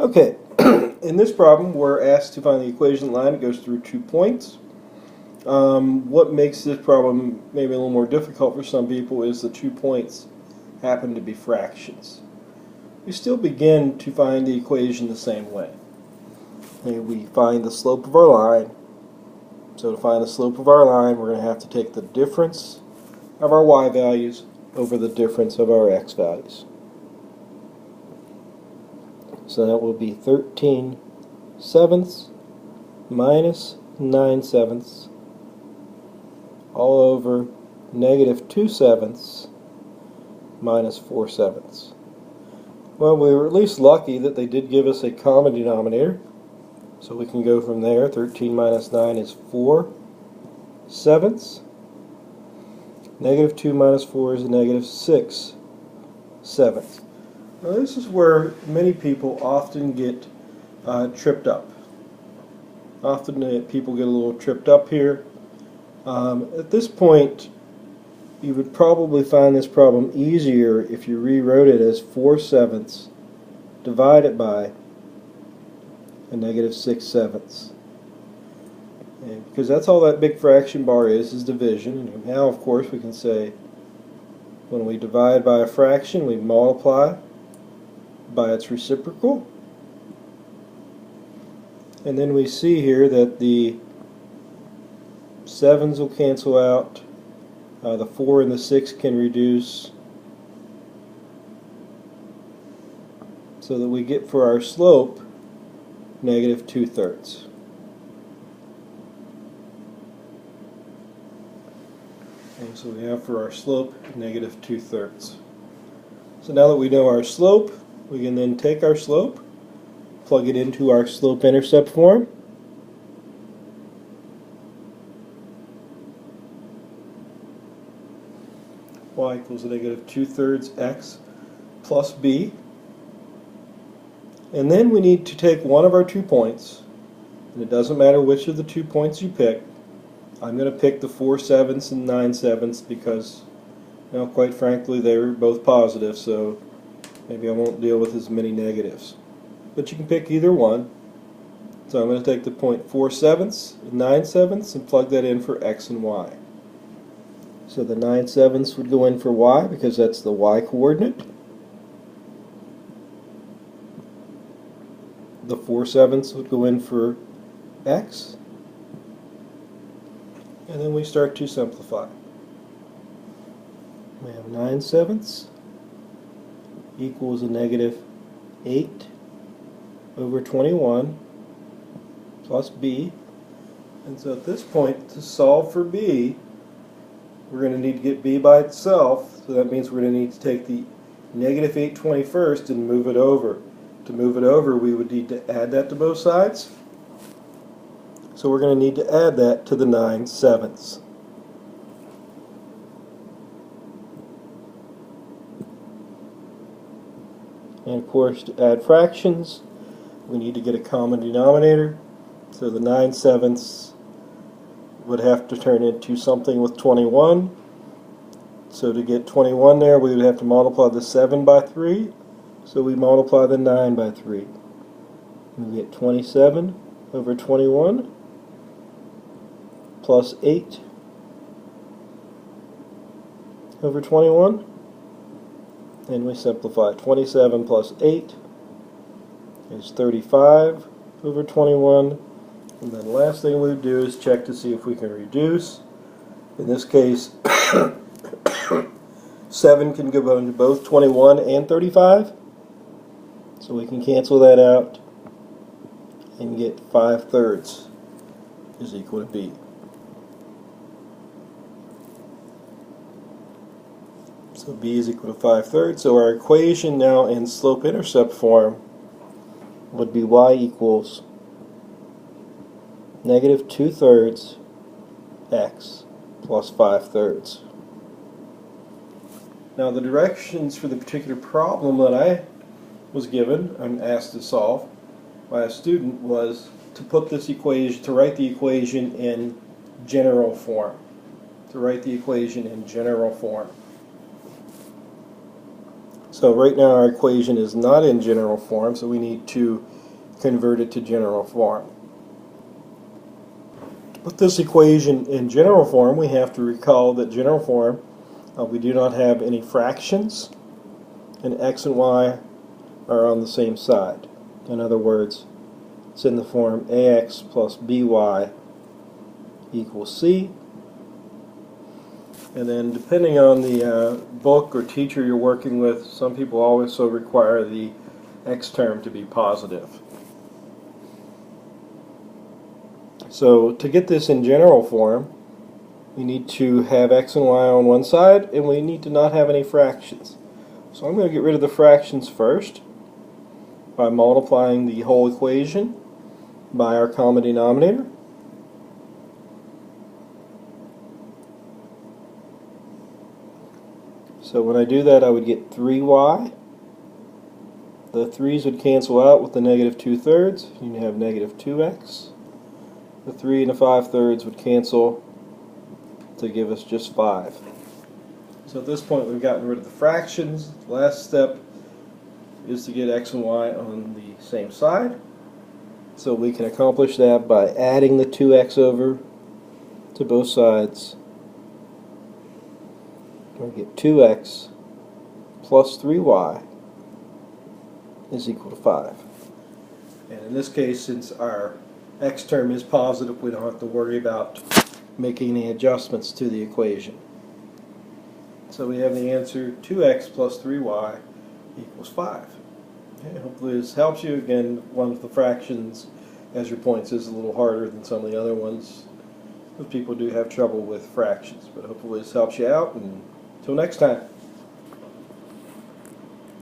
Okay, in this problem we're asked to find the equation line that goes through 2 points. What makes this problem maybe a little more difficult for some people is the 2 points happen to be fractions. We still begin to find the equation the same way. Okay, we find the slope of our line. So to find the slope of our line, we're going to have to take the difference of our y values over the difference of our x values. So that will be 13/7 minus 9/7 all over -2/7 minus 4/7. Well, we were at least lucky that they did give us a common denominator. So we can go from there. 13 minus 9 is 4/7. -2 minus 4 is -6/7. Now this is where many people often get tripped up. Often people get a little tripped up here. At this point, you would probably find this problem easier if you rewrote it as 4/7 divided by a -6/7. Because that's all that big fraction bar is division. And now, of course, we can say when we divide by a fraction, we multiply by its reciprocal. And then we see here that the 7's will cancel out. The 4 and the 6 can reduce, so that we get for our slope -2/3. And so we have for our slope -2/3. So now that we know our slope, we can then take our slope, plug it into our slope-intercept form. Y equals -2/3 x plus b. And then we need to take one of our 2 points, and it doesn't matter which of the 2 points you pick. I'm going to pick the 4/7 and 9/7 because, quite frankly, they were both positive, so maybe I won't deal with as many negatives. But you can pick either one. So I'm going to take the point 4/7 and 9/7 and plug that in for x and y. So the 9/7 would go in for y because that's the y coordinate. The 4/7 would go in for x. And then we start to simplify. We have 9/7 equals a -8/21 plus b. And so at this point, to solve for b, we're going to need to get b by itself. So that means we're going to need to take the -8/21 and move it over. To move it over, we would need to add that to both sides. So we're going to need to add that to the 9/7. And of course, to add fractions, we need to get a common denominator. So the 9/7 would have to turn into something with 21. So to get 21 there, we would have to multiply the 7 by 3. So we multiply the 9 by 3. We get 27/21 plus 8/21. And we simplify. 27 plus 8 is 35/21. And then the last thing we would do is check to see if we can reduce. In this case, 7 can go into both 21 and 35. So we can cancel that out and get 5/3 is equal to b. So b is equal to 5/3. So our equation now in slope-intercept form would be y equals -2/3 x plus 5/3. Now the directions for the particular problem that I was given and asked to solve by a student was to put this equation, to write the equation in general form. So right now our equation is not in general form, so we need to convert it to general form. To put this equation in general form, we have to recall that general form, we do not have any fractions, and x and y are on the same side. In other words, it's in the form ax plus by equals c. And then depending on the book or teacher you're working with, some people also require the x term to be positive. So to get this in general form, we need to have x and y on one side, and we need to not have any fractions. So I'm going to get rid of the fractions first by multiplying the whole equation by our common denominator. So when I do that, I would get 3y. The 3's would cancel out with the negative 2/3. You'd have negative 2x. The 3 and the 5/3 would cancel to give us just 5. So at this point we've gotten rid of the fractions. The last step is to get x and y on the same side. So we can accomplish that by adding the 2x over to both sides. We get 2x plus 3y is equal to 5. And in this case, since our x term is positive, we don't have to worry about making any adjustments to the equation. So we have the answer 2x plus 3y equals 5. Okay, hopefully this helps you. Again, one of the fractions as your points is a little harder than some of the other ones. But people do have trouble with fractions. But hopefully this helps you out, and until next time.